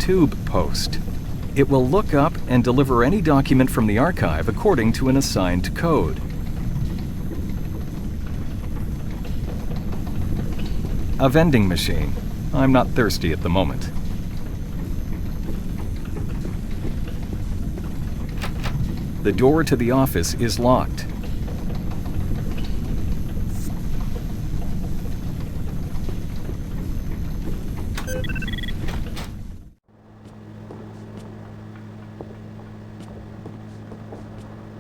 tube post. It will look up and deliver any document from the archive according to an assigned code. A vending machine. I'm not thirsty at the moment. The door to the office is locked.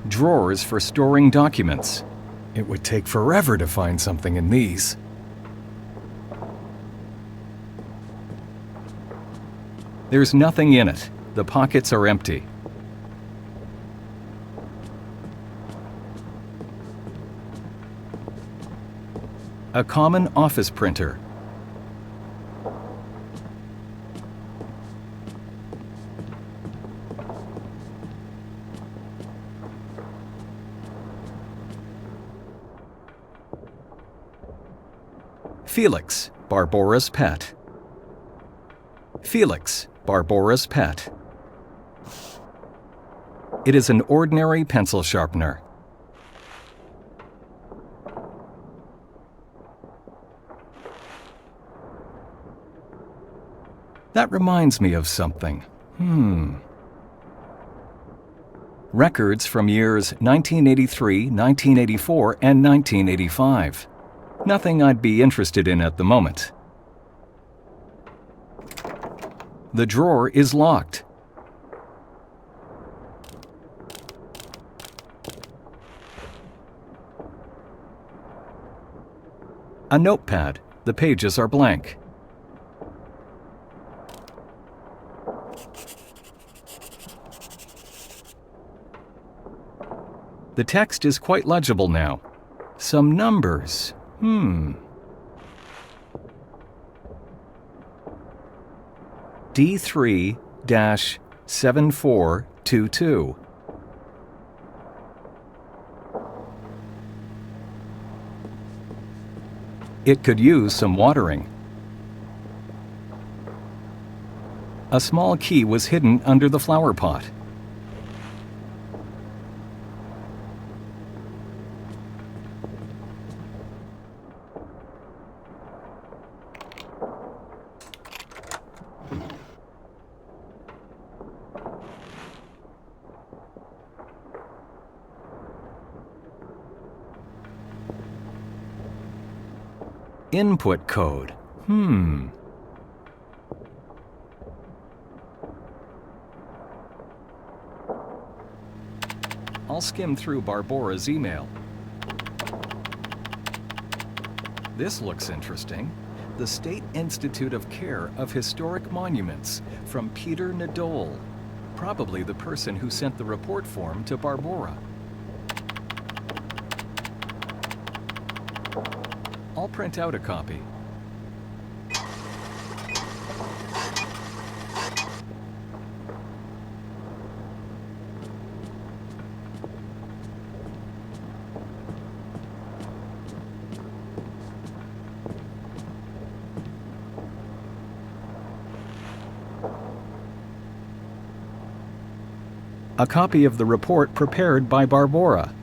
Drawers for storing documents. It would take forever to find something in these. There's nothing in it. The pockets are empty. A common office printer. Felix, Barbora's pet. Felix, Barbora's pet. It is an ordinary pencil sharpener. That reminds me of something. Records from years 1983, 1984, and 1985. Nothing I'd be interested in at the moment. The drawer is locked. A notepad. The pages are blank. The text is quite legible now. Some numbers. D3-7422. It could use some watering. A small key was hidden under the flower pot. Input code. I'll skim through Barbora's email. This looks interesting. The State Institute of Care of Historic Monuments from Peter Nadol, probably the person who sent the report form to Barbora. I'll print out a copy. A copy of the report prepared by Barbora.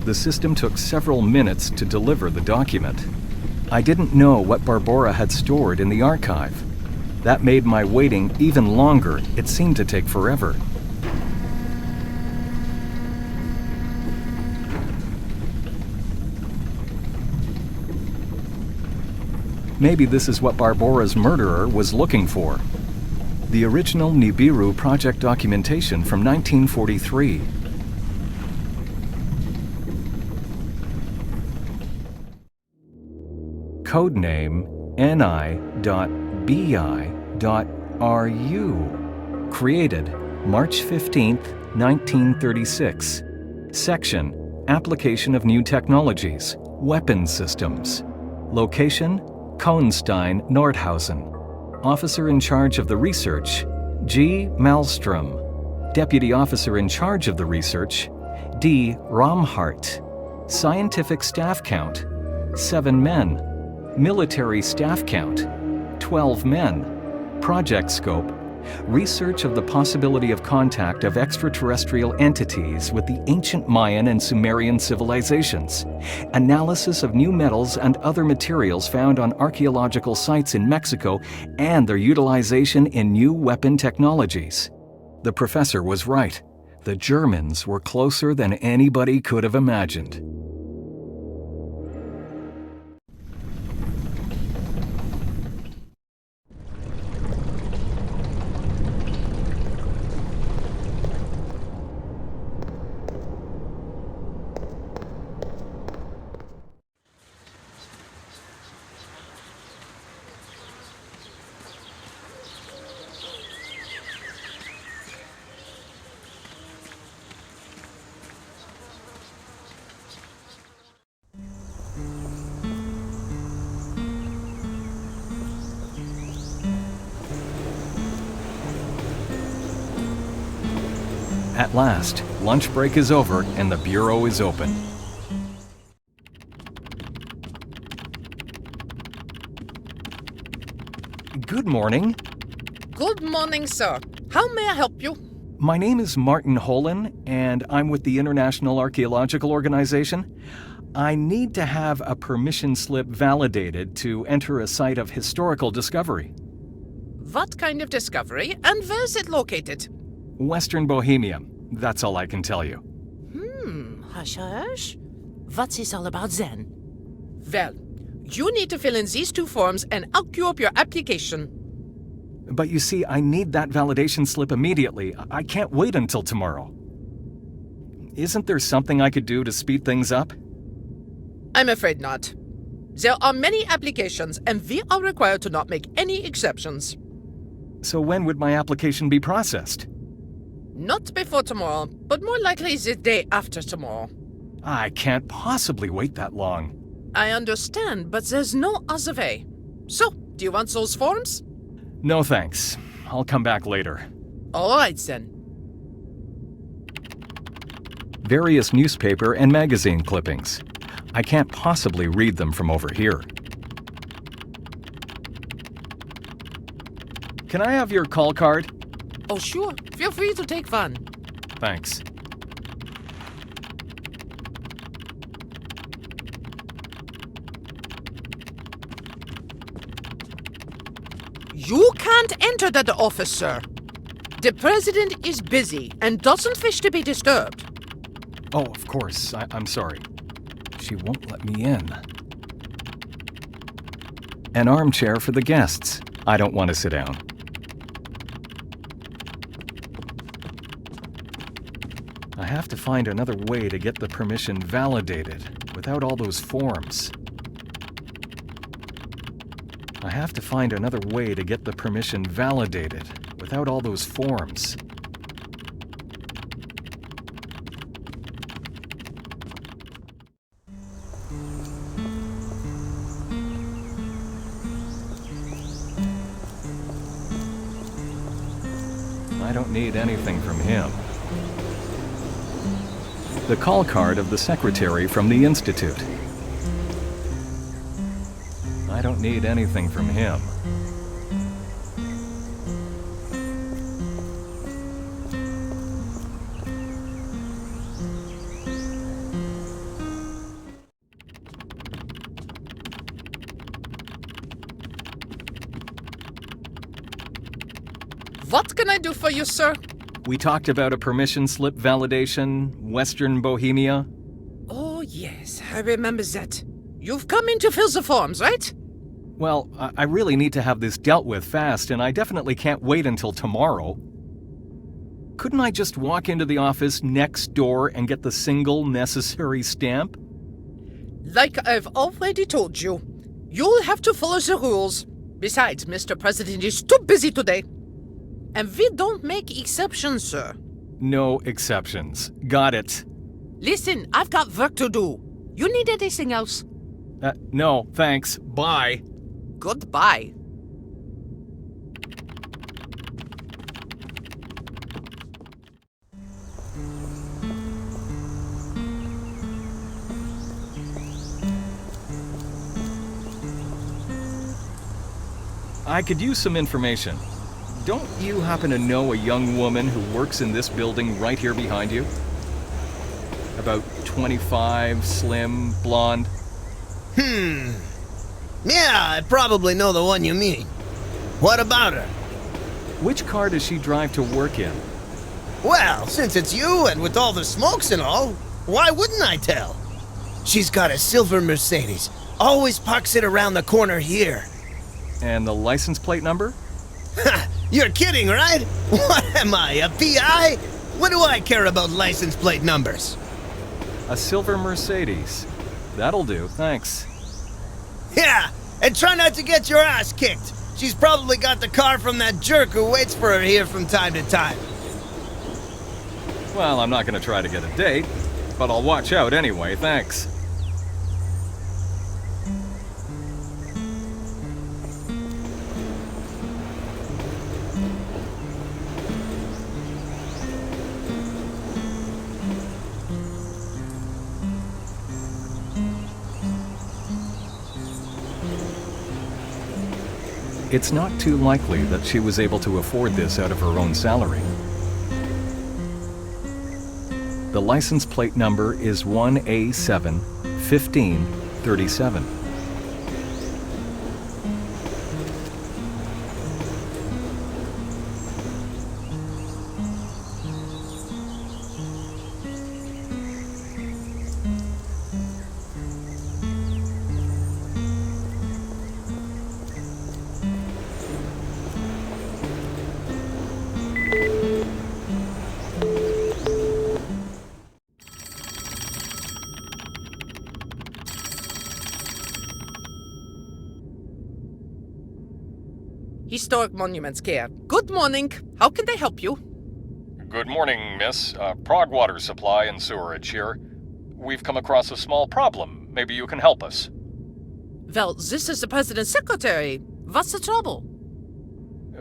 The system took several minutes to deliver the document. I didn't know what Barbora had stored in the archive. That made my waiting even longer. It seemed to take forever. Maybe this is what Barbora's murderer was looking for. The original NiBiRu project documentation from 1943. Codename ni.bi.ru. Created March 15, 1936. Section: Application of New Technologies, Weapons Systems. Location: Kohnstein, Nordhausen. Officer in charge of the research: G. Malmström. Deputy Officer in charge of the research: D. Romhart. Scientific staff count: 7 men. Military staff count: 12 men. Project scope: research of the possibility of contact of extraterrestrial entities with the ancient Mayan and Sumerian civilizations. Analysis of new metals and other materials found on archaeological sites in Mexico and their utilization in new weapon technologies. The professor was right. The Germans were closer than anybody could have imagined. At last, lunch break is over and the bureau is open. Good morning. Good morning, sir. How may I help you? My name is Martin Hollen, and I'm with the International Archaeological Organization. I need to have a permission slip validated to enter a site of historical discovery. What kind of discovery, and where is it located? Western Bohemia. That's all I can tell you. Hush, hush. What's this all about then? Well, you need to fill in these 2 forms and I'll queue up your application. But you see, I need that validation slip immediately. I can't wait until tomorrow. Isn't there something I could do to speed things up? I'm afraid not. There are many applications and we are required to not make any exceptions. So when would my application be processed? Not before tomorrow, but more likely the day after tomorrow. I can't possibly wait that long. I understand, but there's no other way. So, do you want those forms? No thanks. I'll come back later. All right then. Various newspaper and magazine clippings. I can't possibly read them from over here. Can I have your call card? Oh, sure. Feel free to take one. Thanks. You can't enter that office, sir. The president is busy and doesn't wish to be disturbed. Oh, of course. I'm sorry. She won't let me in. An armchair for the guests. I don't want to sit down. I have to find another way to get the permission validated without all those forms. I have to find another way to get the permission validated without all those forms. I don't need anything from him. The call card of the secretary from the Institute. I don't need anything from him. What can I do for you, sir? We talked about a permission slip validation, Western Bohemia. Oh, yes, I remember that. You've come in to fill the forms, right? Well, I really need to have this dealt with fast, and I definitely can't wait until tomorrow. Couldn't I just walk into the office next door and get the single necessary stamp? Like I've already told you, you'll have to follow the rules. Besides, Mr. President is too busy today. And we don't make exceptions, sir. No exceptions. Got it. Listen, I've got work to do. You need anything else? No, thanks. Bye. Goodbye. I could use some information. Don't you happen to know a young woman who works in this building right here behind you? About 25, slim, blonde. Yeah, I probably know the one you mean. What about her? Which car does she drive to work in? Well, since it's you and with all the smokes and all, why wouldn't I tell? She's got a silver Mercedes. Always parks it around the corner here. And the license plate number? Ha! You're kidding, right? What am I, a PI? What do I care about license plate numbers? A silver Mercedes. That'll do, thanks. Yeah, and try not to get your ass kicked. She's probably got the car from that jerk who waits for her here from time to time. Well, I'm not gonna try to get a date, but I'll watch out anyway, thanks. It's not too likely that she was able to afford this out of her own salary. The license plate number is 1A7 1537. Historic Monuments Care. Good morning. How can they help you? Good morning, miss. Prague Water Supply and Sewerage here. We've come across a small problem. Maybe you can help us. Well, this is the president's secretary. What's the trouble?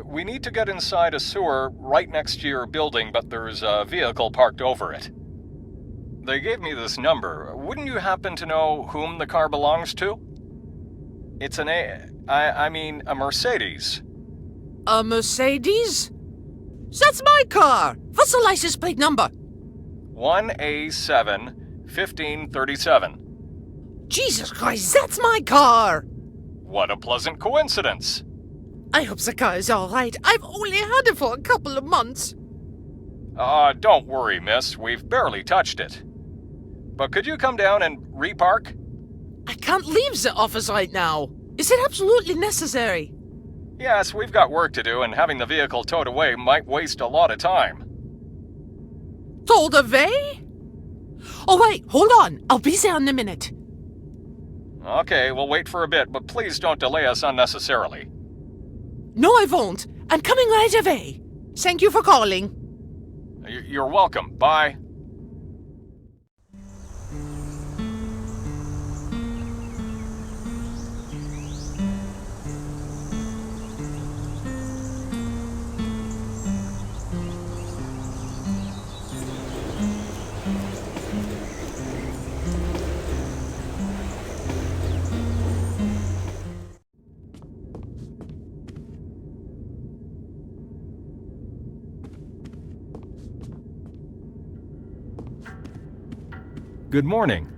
We need to get inside a sewer right next to your building, but there's a vehicle parked over it. They gave me this number. Wouldn't you happen to know whom the car belongs to? It's a Mercedes. A Mercedes? That's my car! What's the license plate number? 1A7 1537. Jesus Christ, that's my car! What a pleasant coincidence. I hope the car is alright. I've only had it for a couple of months. Don't worry, miss. We've barely touched it. But could you come down and repark? I can't leave the office right now. Is it absolutely necessary? Yes, we've got work to do, and having the vehicle towed away might waste a lot of time. Towed away? Oh wait, hold on. I'll be there in a minute. Okay, we'll wait for a bit, but please don't delay us unnecessarily. No, I won't. I'm coming right away. Thank you for calling. You're welcome. Bye. Good morning.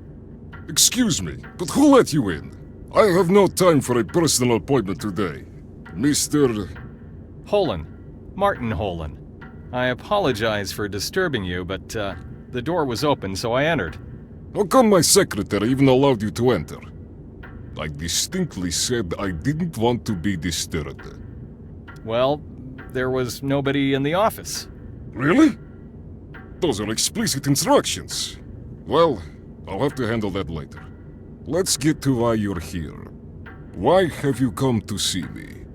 Excuse me, but who let you in? I have no time for a personal appointment today. Mr. Holen. Martin Holen. I apologize for disturbing you, but the door was open, so I entered. How come my secretary even allowed you to enter? I distinctly said I didn't want to be disturbed. Well, there was nobody in the office. Really? Those are explicit instructions. Well, I'll have to handle that later. Let's get to why you're here. Why have you come to see me?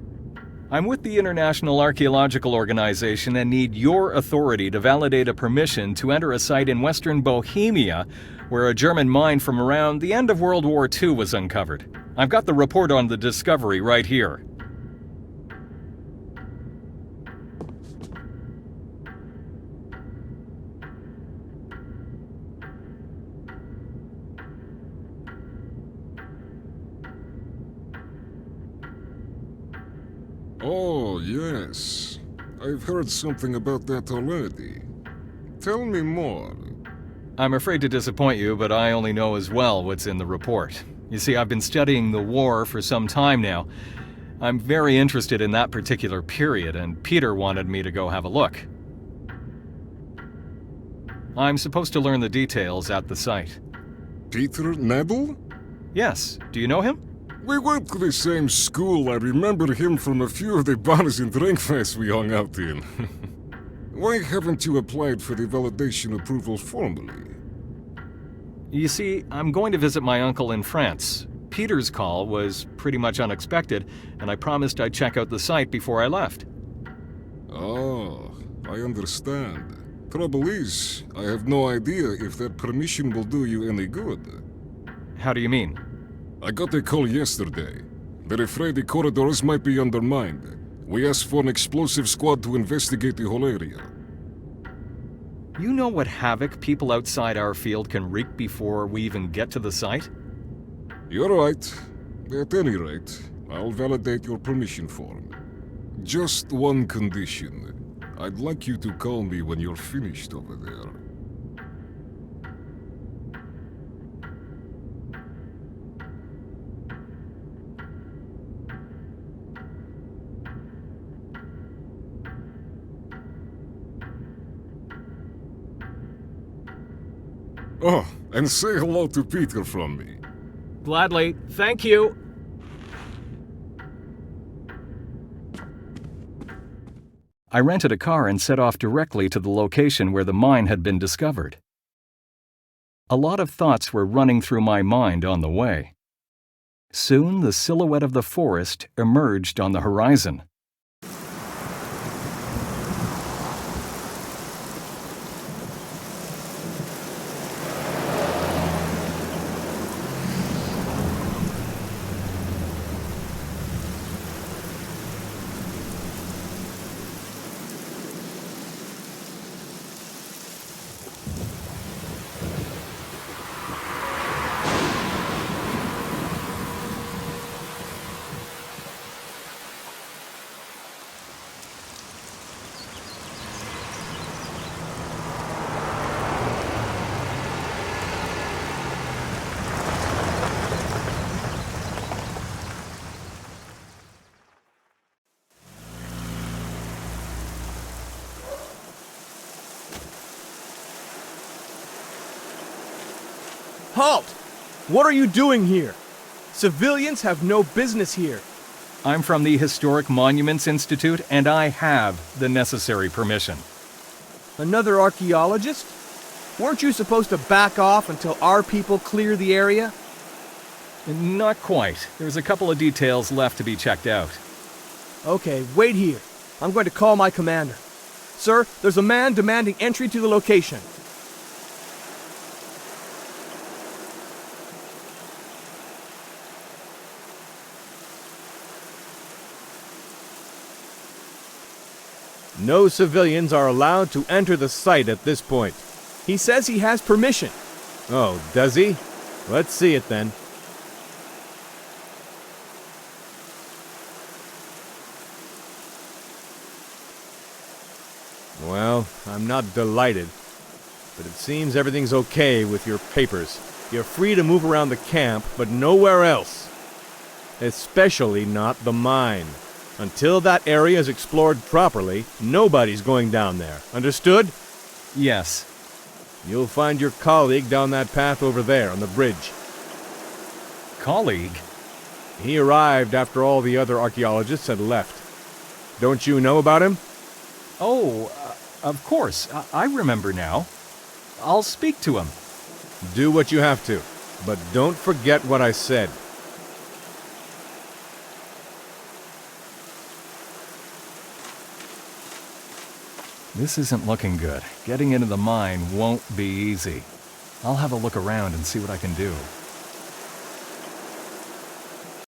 I'm with the International Archaeological Organization and need your authority to validate a permission to enter a site in western Bohemia where a German mine from around the end of World War II was uncovered. I've got the report on the discovery right here. Oh, yes. I've heard something about that already. Tell me more. I'm afraid to disappoint you, but I only know as well what's in the report. You see, I've been studying the war for some time now. I'm very interested in that particular period, and Peter wanted me to go have a look. I'm supposed to learn the details at the site. Peter Nebel? Yes, do you know him? We went to the same school. I remember him from a few of the bars and drinkfests we hung out in. Why haven't you applied for the validation approval formally? You see, I'm going to visit my uncle in France. Peter's call was pretty much unexpected, and I promised I'd check out the site before I left. Oh, I understand. Trouble is, I have no idea if that permission will do you any good. How do you mean? I got a call yesterday. They're afraid the corridors might be undermined. We asked for an explosive squad to investigate the whole area. You know what havoc people outside our field can wreak before we even get to the site? You're right. At any rate, I'll validate your permission form. Just one condition. I'd like you to call me when you're finished over there. Oh, and say hello to Peter from me. Gladly. Thank you. I rented a car and set off directly to the location where the mine had been discovered. A lot of thoughts were running through my mind on the way. Soon, the silhouette of the forest emerged on the horizon. Halt! What are you doing here? Civilians have no business here. I'm from the Historic Monuments Institute, and I have the necessary permission. Another archaeologist? Weren't you supposed to back off until our people clear the area? Not quite. There's a couple of details left to be checked out. Okay, wait here. I'm going to call my commander. Sir, there's a man demanding entry to the location. No civilians are allowed to enter the site at this point. He says he has permission. Oh, does he? Let's see it then. Well, I'm not delighted, but it seems everything's okay with your papers. You're free to move around the camp, but nowhere else. Especially not the mine. Until that area is explored properly, nobody's going down there. Understood? Yes. You'll find your colleague down that path over there on the bridge. Colleague? He arrived after all the other archaeologists had left. Don't you know about him? Oh, of course. I remember now. I'll speak to him. Do what you have to, but don't forget what I said. This isn't looking good. Getting into the mine won't be easy. I'll have a look around and see what I can do.